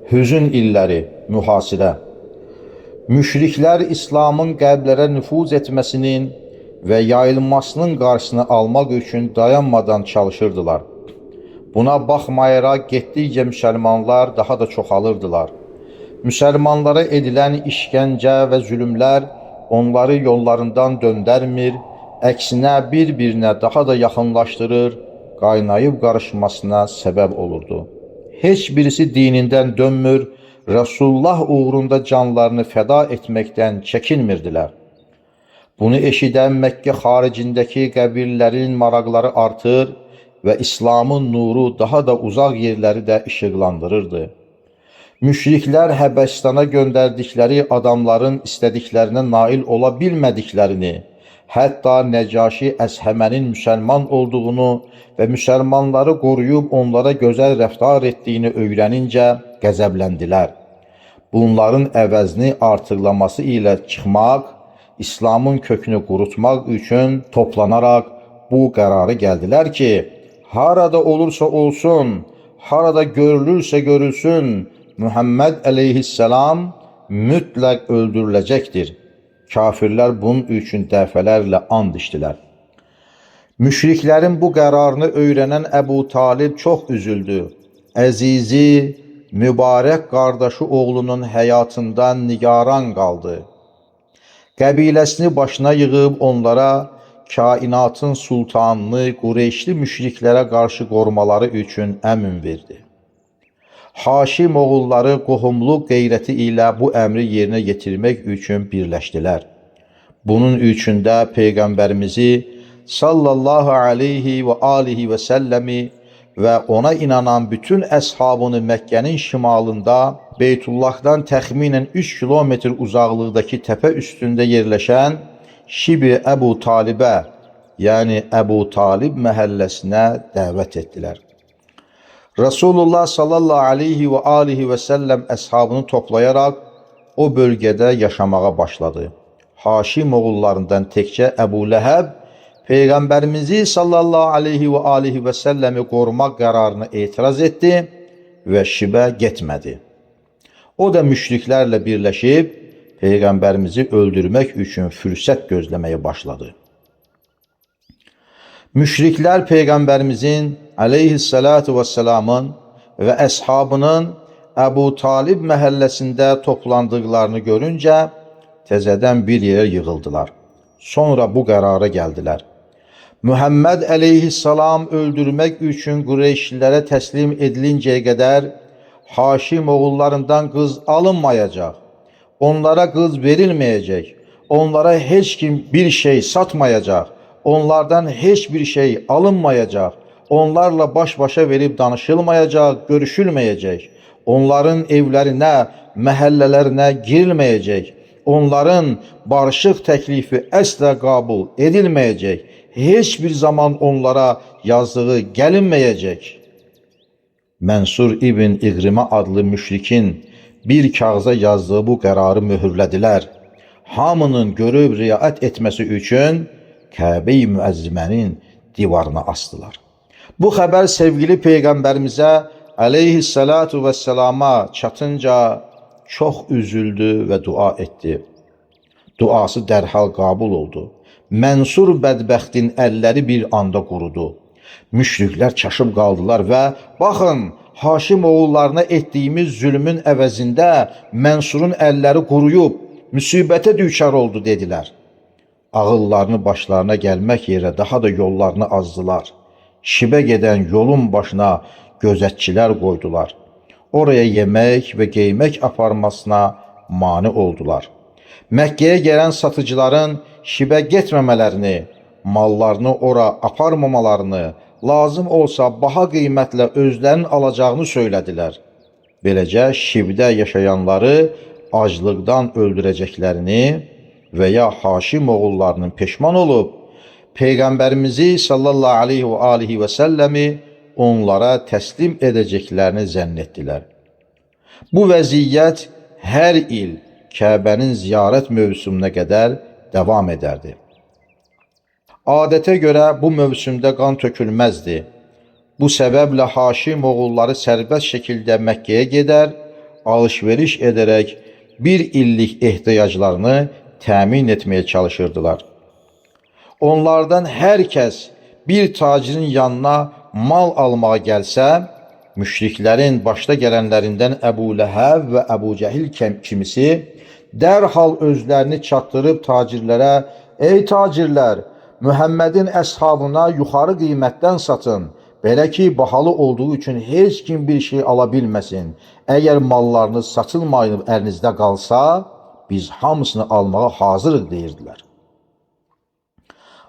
Hüzün illəri, mühasirə. Müşriklər İslamın qəlblərə nüfuz etməsinin və yayılmasının qarşısını almaq üçün dayanmadan çalışırdılar. Buna baxmayaraq getdikcə müsəlmanlar daha da çoxalırdılar. Müsəlmanlara edilən işgəncə və zülümlər onları yollarından döndərmir, əksinə bir-birinə daha da yaxınlaşdırır, qaynayıb qarışmasına səbəb olurdu. Heç birisi dinindən dönmür, Resulullah uğrunda canlarını fəda etməkdən çəkinmirdilər. Bunu eşidən Məkkə xaricindəki qəbillərin maraqları artır və İslamın nuru daha da uzaq yerləri də işıqlandırırdı. Müşriklər Həbəşistana göndərdikləri adamların istədiklərinə nail ola bilmədiklərini, hətta Nəcaşi Əshəmənin müsəlman olduğunu və müsəlmanları qoruyub onlara gözəl rəftar etdiyini öyrənincə qəzəbləndilər. Bunların əvəzini artırlaması ilə çıxmaq, İslamın kökünü qurutmaq üçün toplanaraq bu qərarı gəldilər ki, harada olursa olsun, harada görülürsə görülsün, Muhammed əleyhisselam mütləq öldürüləcəkdir. Kafirlər bunun üçün dəfələrlə and içdilər. Müşriklərin bu qərarını öyrənən Əbu Talib çox üzüldü. Əzizi, mübarək qardaşı oğlunun həyatından nigaran qaldı. Qəbiləsini başına yığıb onlara kainatın sultanını Qureyşli müşriklərə qarşı qorumaları üçün əmr verdi. Haşim oğulları qohumluq qeyrəti ilə bu əmri yerinə yetirmək üçün birləşdilər. Bunun üçün də Peyğəmbərimizi sallallahu aleyhi və alihi və səlləmi və ona inanan bütün əshabını Məkkənin şimalında Beytullahdan təxminən 3 kilometr uzaqlıqdakı təpə üstündə yerləşən Şibi Əbu Talibə, yəni Əbu Talib məhəlləsinə dəvət etdilər. Resulullah sallallahu aleyhi və alihi və səlləm əshabını toplayaraq o bölgədə yaşamağa başladı. Haşim oğullarından təkcə Əbu Ləhəb Peyğəmbərimizi sallallahu aleyhi və alihi və səlləmi qorumaq qərarına etiraz etdi və Şibə getmədi. O da müşriklərlə birləşib Peyğəmbərimizi öldürmək üçün fürsət gözləməyə başladı. Müşriklər Peyğəmbərimizin aleyhissalatu vesselamın və əshabının Əbu Talib məhəlləsində toplandıqlarını görüncə təzədən bir yerə yığıldılar. Sonra bu qərara gəldilər. Muhammed əleyhissalam öldürmək üçün Qureyşlilərə təslim edilincəyə qədər Haşim oğullarından qız alınmayacaq, onlara qız verilməyəcək, onlara heç kim bir şey satmayacaq, onlardan heç bir şey alınmayacaq, onlarla baş-başa verib danışılmayacaq, görüşülməyəcək, onların evlərinə, məhəllələrinə girilməyəcək, onların barışıq təklifi əslə qəbul edilməyəcək, heç bir zaman onlara yazdığı gəlinməyəcək. Mənsur ibn İğrimə adlı müşrikin bir kağıza yazdığı bu qərarı möhürlədilər. Hamının görüb riayət etməsi üçün Kəbə-i Müəzzimənin divarına asdılar. Bu xəbər sevgili Peyğəmbərimizə aleyhissalatu vesselama çatınca çox üzüldü və dua etdi. Duası dərhal qəbul oldu. Mənsur bədbəxtin əlləri bir anda qurudu. Müşriklər çaşıb qaldılar və baxın, Haşim oğullarına etdiyimiz zülmün əvəzində Mənsurun əlləri quruyub, müsibətə düçar oldu dedilər. Ağıllarını başlarına gəlmək yerə daha da yollarını azdılar. Şibə gedən yolun başına gözətçilər qoydular. Oraya yemək və geymək aparmasına mane oldular. Məkkəyə gələn satıcıların Şibə getməmələrini, mallarını ora aparmamalarını, lazım olsa baha qiymətlə özlərinin alacağını söylədilər. Beləcə Şibdə yaşayanları aclıqdan öldürəcəklərini və ya Haşim oğullarının peşman olub, Peyğəmbərimizi sallallahu aleyhi və alihi və səlləmi onlara təslim edəcəklərini zənn etdilər. Bu vəziyyət hər il Kəbənin ziyarət mövsümünə qədər davam edərdi. Adətə görə bu mövsümdə qan tökülməzdi. Bu səbəblə Haşim oğulları sərbəst şəkildə Məkkəyə gedər, alışveriş ederek bir illik ehtiyaclarını təmin etmeye çalışırdılar. Onlardan herkes bir tacirin yanına mal almağa gəlsə, müşriklərin başda gələnlərindən Əbu Ləhəb və Əbu Cəhil kimisi dərhal özlərini çatdırıb tacirlərə, ey tacirlər, Mühəmmədin əshabına yuxarı qiymətdən satın, belə ki, bahalı olduğu üçün heç kim bir şey ala bilməsin. Əgər mallarınız satılmayıb əlinizdə qalsa, biz hamısını almağa hazırıq deyirdilər.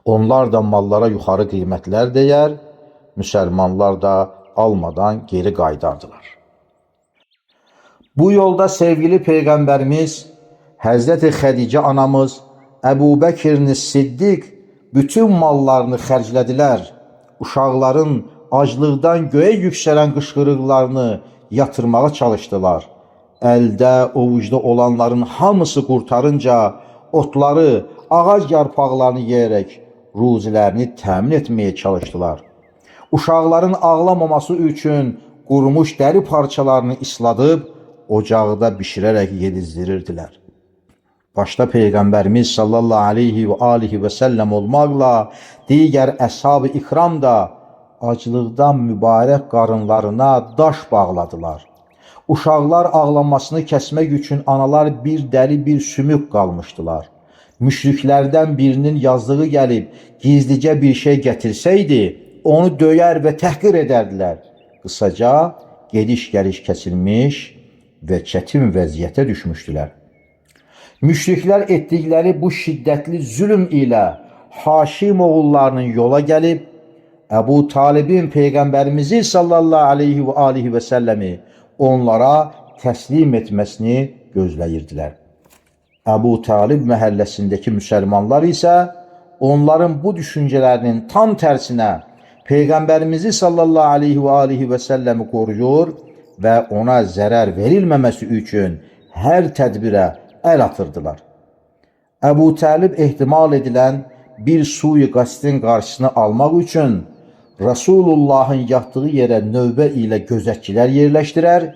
Onlar da mallara yuxarı qiymətlər deyər, müsəlmanlar da almadan geri qaydardılar. Bu yolda sevgili Peyğəmbərimiz, Həzrəti Xədicə anamız, Əbu Bəkir Siddiq bütün mallarını xərclədilər. Uşaqların aclıqdan göyə yüksələn qışqırıqlarını yatırmağa çalışdılar. Əldə, ovucda olanların hamısı qurtarınca otları, ağac yarpaqlarını yeyərək ruzilərini təmin etməyə çalışdılar. Uşaqların ağlamaması üçün qurumuş dəri parçalarını isladıb, ocaqda bişirərək yedizdirirdilər. Başda Peyğəmbərimiz sallallahu aleyhi və alihi və səlləm olmaqla digər əshab-ı ikram da acılıqdan mübarək qarınlarına daş bağladılar. Uşaqlar ağlamasını kəsmək üçün analar bir dəri bir sümük qalmışdılar. Müşriklərdən birinin yazdığı gəlib gizlicə bir şey gətirsəydi, onu döyər və təhqir edərdilər. Qısaca gediş-gəliş kəsilmiş və çətin vəziyyətə düşmüşdülər. Müşriklər etdikləri bu şiddətli zülm ilə Haşim oğullarının yola gəlib, Əbu Talibin Peyğəmbərimizi sallallahu aleyhi və alihi və səlləmi onlara təslim etməsini gözləyirdilər. Əbu Talib məhəlləsindəki müsəlmanlar isə onların bu düşüncələrinin tam tərsinə Peyğəmbərimizi sallallahu aleyhi və alihi və səlləmi qoruyur və ona zərər verilməməsi üçün hər tədbirə əl atırdılar. Əbu Talib ehtimal edilən bir sui-qəsdin qarşısını almaq üçün Rasulullahın yatdığı yerə növbə ilə gözətçilər yerləşdirər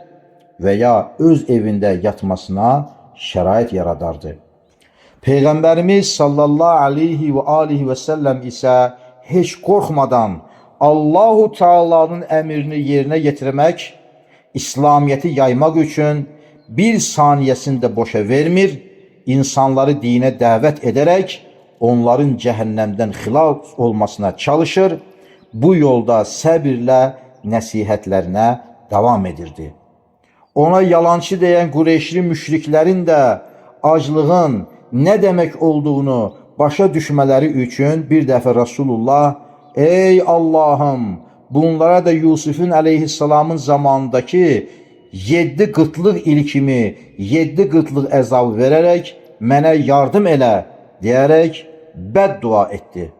və ya öz evində yatmasına şərait yaradardı. Peyğəmbərimiz sallallahu aleyhi və alihi və səlləm isə heç qorxmadan Allahu Teala'nın əmrini yerinə yetirmək, İslamiyyəti yaymaq üçün bir saniyəsində boşa vermir, insanları dinə dəvət edərək onların cəhənnəmdən xilas olmasına çalışır, bu yolda səbirlə nəsihətlərinə davam edirdi. Ona yalançı deyən Qureyşli müşriklərin də aclığın nə demək olduğunu başa düşmələri üçün bir dəfə Rasulullah, ey Allahım, bunlara da Yusufun aleyhissalamın zamanındakı 7 qıtlıq ilkimi, 7 qıtlıq əzabı verərək mənə yardım elə deyərək bəddua etdi.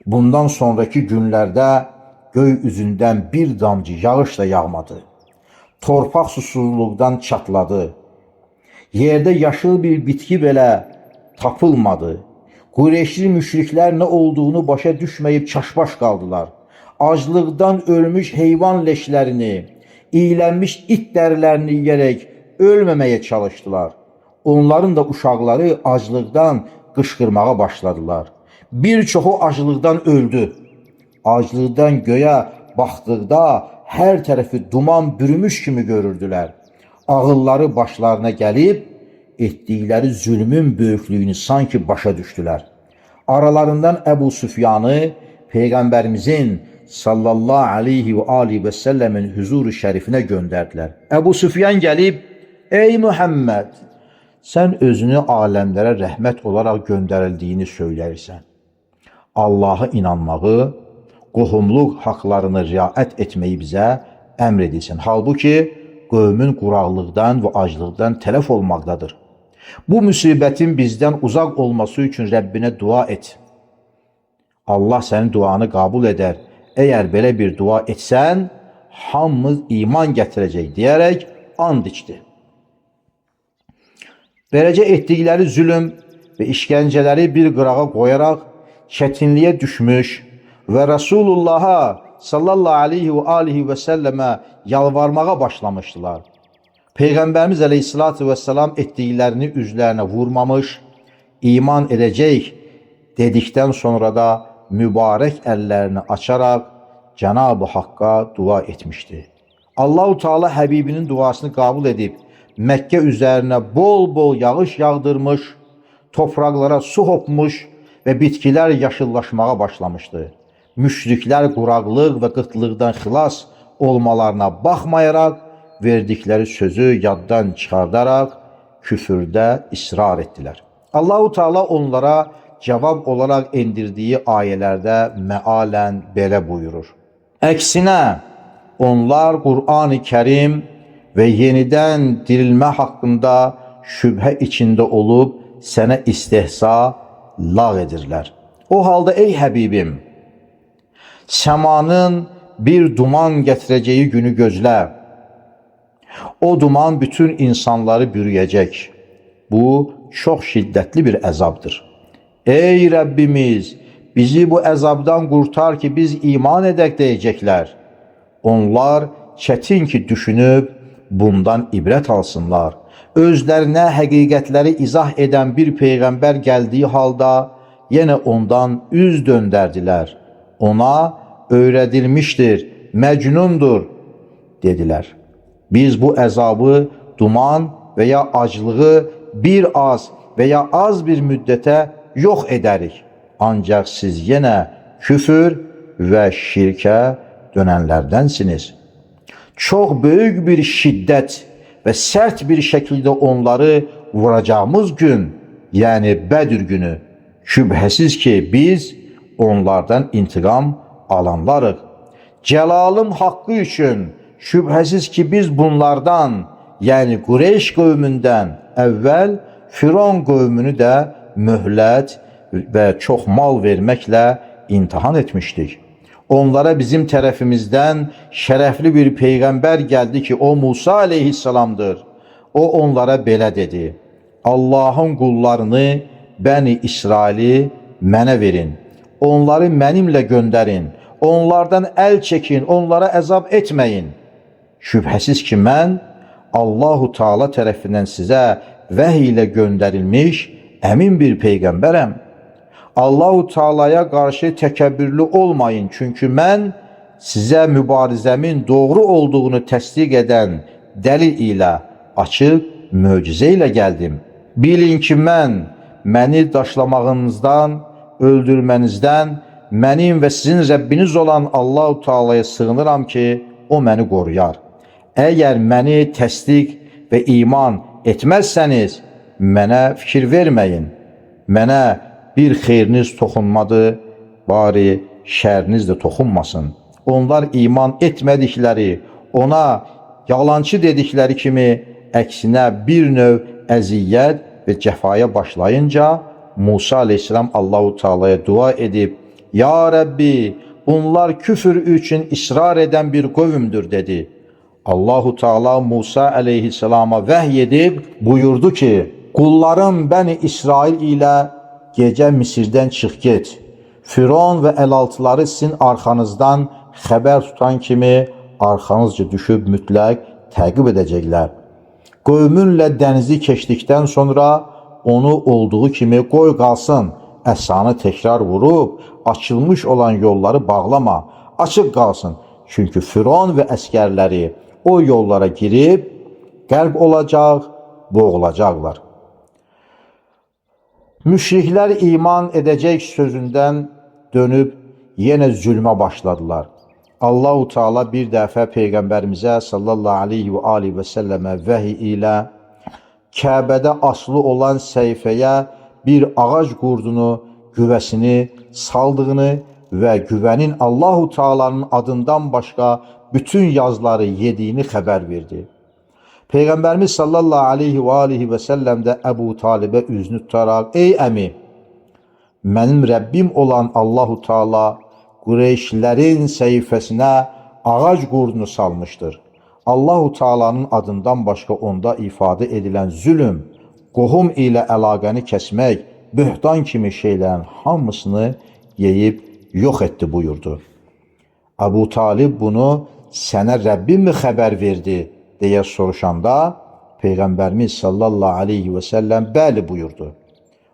Bundan sonraki günlərdə göy üzündən bir damcı yağış da yağmadı. Torpaq susuzluqdan çatladı. Yerdə yaşıl bir bitki belə tapılmadı. Qureyşli müşriklər nə olduğunu başa düşməyib çaşbaş qaldılar. Aclıqdan ölmüş heyvan leşlərini, iylənmiş it dərilərini yiyərək ölməməyə çalışdılar. Onların da uşaqları aclıqdan qışqırmağa başladılar. Bir çoxu aclıqdan öldü. Aclıqdan göyə baxdıqda hər tərəfi duman bürümüş kimi görürdülər. Ağılları başlarına gəlib, etdikləri zülmün böyüklüyünü sanki başa düşdülər. Aralarından Əbu Süfyanı Peyğəmbərimizin sallallahu aleyhi və alihi və səlləmin huzuru şərifinə göndərdilər. Əbu Süfyan gəlib, ey Muhammed, sən özünü aləmlərə rəhmət olaraq göndərildiyini söyləyirsən. Allah'a inanmağı, qohumluq haqlarını riayət etməyi bizə əmr edirsən. Halbuki qövmün quraqlıqdan və aclıqdan tələf olmaqdadır. Bu müsibətin bizdən uzaq olması üçün Rəbbinə dua et. Allah sənin duanı qəbul edər. Əgər belə bir dua etsən, hamımız iman gətirəcək deyərək and içdi. Beləcə etdikləri zülüm və işgəncələri bir qırağa qoyaraq çətinliyə düşmüş və Rasulullah'a sallallahu aleyhi və alihi və səlləmə yalvarmağa başlamışdılar. Peyğəmbərimiz əleyhissalatu vesselam etdiklərini üzlərinə vurmamış, iman edəcək dedikdən sonra da mübarək əllərini açaraq Cenab-ı Haqq'a dua etmişdi. Allah-u Teala Həbibinin duasını qəbul edib Məkkə üzərinə bol-bol yağış yağdırmış, topraqlara su hopmuş və bitkilər yaşıllaşmağa başlamışdı. Müşriklər quraqlıq və qıtlıqdan xilas olmalarına baxmayaraq, verdikləri sözü yaddan çıxardaraq küfürdə israr etdilər. Allah-u Teala onlara cavab olaraq endirdiyi ayələrdə mealen belə buyurur. Əksinə, onlar Qur'an-ı Kərim və yenidən dirilmə haqqında şübhə içində olub sənə istehza, lağ edirlər. O halda ey Həbibim, səmanın bir duman gətirəcəyi günü gözlə. O duman bütün insanları bürüyəcək. Bu, çox şiddətli bir əzabdır. Ey Rəbbimiz, bizi bu əzabdan qurtar ki, biz iman edək deyəcəklər. Onlar çətin ki, düşünüb bundan ibrət alsınlar. Özlərinə həqiqətləri izah edən bir Peyğəmbər gəldiyi halda yenə ondan üz döndərdilər. Ona öyrədilmişdir, məcnundur, dedilər. Biz bu əzabı, duman və ya aclığı bir az və ya az bir müddətə yox edərik. Ancaq siz yenə küfür və şirkə dönənlərdənsiniz. Çox böyük bir şiddət və sərt bir şəkildə onları vuracağımız gün, yəni Bədir günü, şübhəsiz ki, biz onlardan intiqam alanlarıq. Cəlalım haqqı üçün şübhəsiz ki, biz bunlardan, yəni Qureyş qövmündən əvvəl Firon qövmünü də möhlət və çox mal verməklə imtihan etmişdik. Onlara bizim tərəfimizdən şərəfli bir Peyğəmbər gəldi ki, o Musa aleyhissalamdır. O onlara belə dedi: Allahın qullarını, Bəni İsraili mənə verin. Onları mənimlə göndərin. Onlardan əl çəkin, onlara əzab etməyin. Şübhəsiz ki, mən Allah-u Teala tərəfindən sizə vəhiy ilə göndərilmiş əmin bir Peyğəmbərəm. Allah-u Teala'ya qarşı təkəbbürlü olmayın, çünki mən sizə mübarizəmin doğru olduğunu təsdiq edən dəlil ilə, açıq möcüzə ilə gəldim. Bilin ki, məni daşlamağınızdan, öldürmənizdən, mənim və sizin Rəbbiniz olan Allah-u Teala'ya sığınıram ki, o məni qoruyar. Əgər məni təsdiq və iman etməzsəniz, mənə fikir verməyin. Mənə bir xeyriniz toxunmadı, bari şəriniz də toxunmasın. Onlar iman etmədikləri, ona yalancı dedikləri kimi, əksinə bir növ əziyyət və cəfaya başlayınca, Musa aleyhisselam Allah-u Teala'ya dua edib, Ya Rəbbi, bunlar küfür üçün israr edən bir qövmdür, dedi. Allah-u Teala Musa aleyhisselama vəhy edib, buyurdu ki, qullarım Bəni İsrail ilə gecə Misirdən çıx get. Firon və əlaltıları sizin arxanızdan xəbər tutan kimi arxanızca düşüb mütləq təqib edəcəklər. Qövmünlə dənizi keçdikdən sonra onu olduğu kimi qoy qalsın, əsanı təkrar vurub, açılmış olan yolları bağlama, açıq qalsın. Çünki Firon və əskərləri o yollara girib, qərq olacaq, boğulacaqlar. Müşriklər iman edəcək sözündən dönüb yenə zülmə başladılar. Allah-u Teala bir dəfə Peyğəmbərimizə sallallahu aleyhi və aleyhi və səlləmə vəhiy ilə Kəbədə asılı olan səhifəyə bir ağac qurdunu, güvəsini saldığını və güvənin Allah-u Teala'nın adından başqa bütün yazları yediyini xəbər verdi. Peyğəmbərimiz sallallahu aleyhi və aleyhi və səlləm də Əbu Talibə üzünü tutaraq, ey əmi, mənim Rəbbim olan Allah-u Teala Qureyşlərin səhifəsinə ağac qurdunu salmışdır. Allah-u Teala'nın adından başqa onda ifadə edilən zülm, qohum ilə əlaqəni kəsmək, böhtan kimi şeylərin hamısını yeyib yox etdi buyurdu. Əbu Talib bunu sənə Rəbbim mi xəbər verdi deyə soruşanda Peyğəmbərimiz sallallahu aleyhi və səlləm bəli buyurdu.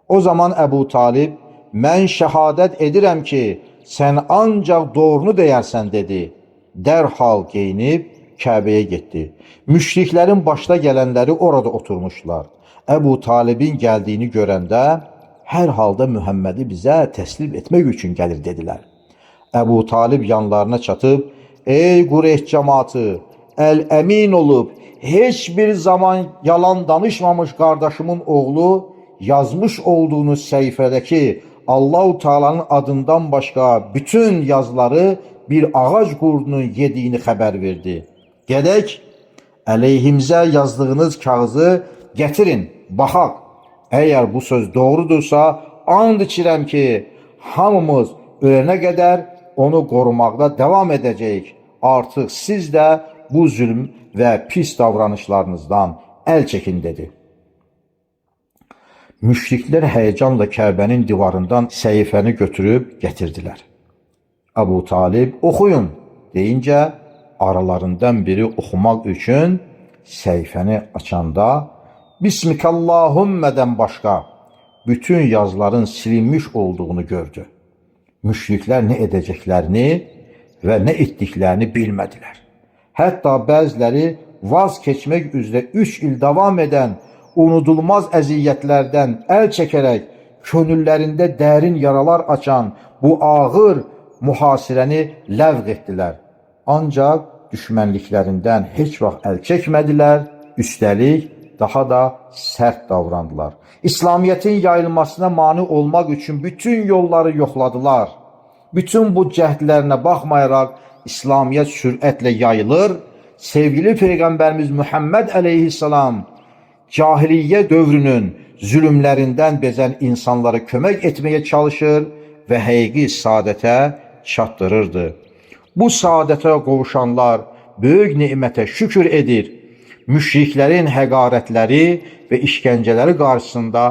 O zaman Əbu Talib, mən şəhadət edirəm ki, sən ancaq doğrunu deyərsən dedi. Dərhal geyinib Kəbəyə getdi. Müşriklərin başda gələnləri orada oturmuşlar. Əbu Talibin gəldiyini görəndə, hər halda Mühəmmədi bizə təslim etmək üçün gəlir dedilər. Əbu Talib yanlarına çatıb, ey Qureyş cəmaatı, əl-əmin olub, heç bir zaman yalan danışmamış qardaşımın oğlu yazmış olduğunuz səhifədəki Allah-u Teala'nın adından başqa bütün yazıları bir ağac qurdunun yediyini xəbər verdi. Gedək, əleyhimizə yazdığınız kağızı gətirin, baxaq. Əgər bu söz doğrudursa, and içirəm ki, hamımız ölənə qədər onu qorumaqda davam edəcəyik. Artıq siz də bu zülm və pis davranışlarınızdan əl çəkin dedi. Müşriklər həyəcanla Kəbənin divarından səhifəni götürüb gətirdilər. Əbu Talib oxuyun deyincə aralarından biri oxumaq üçün səhifəni açanda Bismikallahümmədən başqa bütün yazıların silinmiş olduğunu gördü. Müşriklər nə edəcəklərini və nə etdiklərini bilmədilər. Hətta bəziləri vaz keçmək üzrə 3 il davam edən unudulmaz əziyyətlərdən əl çəkərək könüllərində dərin yaralar açan bu ağır mühasirəni ləğv etdilər. Ancaq düşmənliklərindən heç vaxt əl çəkmədilər, üstəlik daha da sərt davrandılar. İslamiyyətin yayılmasına mane olmaq üçün bütün yolları yoxladılar. Bütün bu cəhdlərinə baxmayaraq İslamiyyət sürətlə yayılır, sevgili Peyğəmbərimiz Muhammed əleyhissalam cahiliyyə dövrünün zülümlərindən bezən insanlara kömək etməyə çalışır və həqiqi saadətə çatdırırdı. Bu saadətə qovuşanlar böyük nemətə şükür edir. Müşriklərin həqarətləri və işgəncələri qarşısında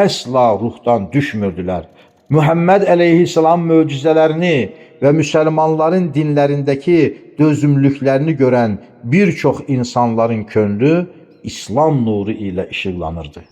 əsla ruhdan düşmürdülər. Muhammed əleyhissalam möcüzələrini və müsəlmanların dinlərindəki dözümlülüklərini görən bir çox insanların könlü İslam nuru ilə işıqlanırdı.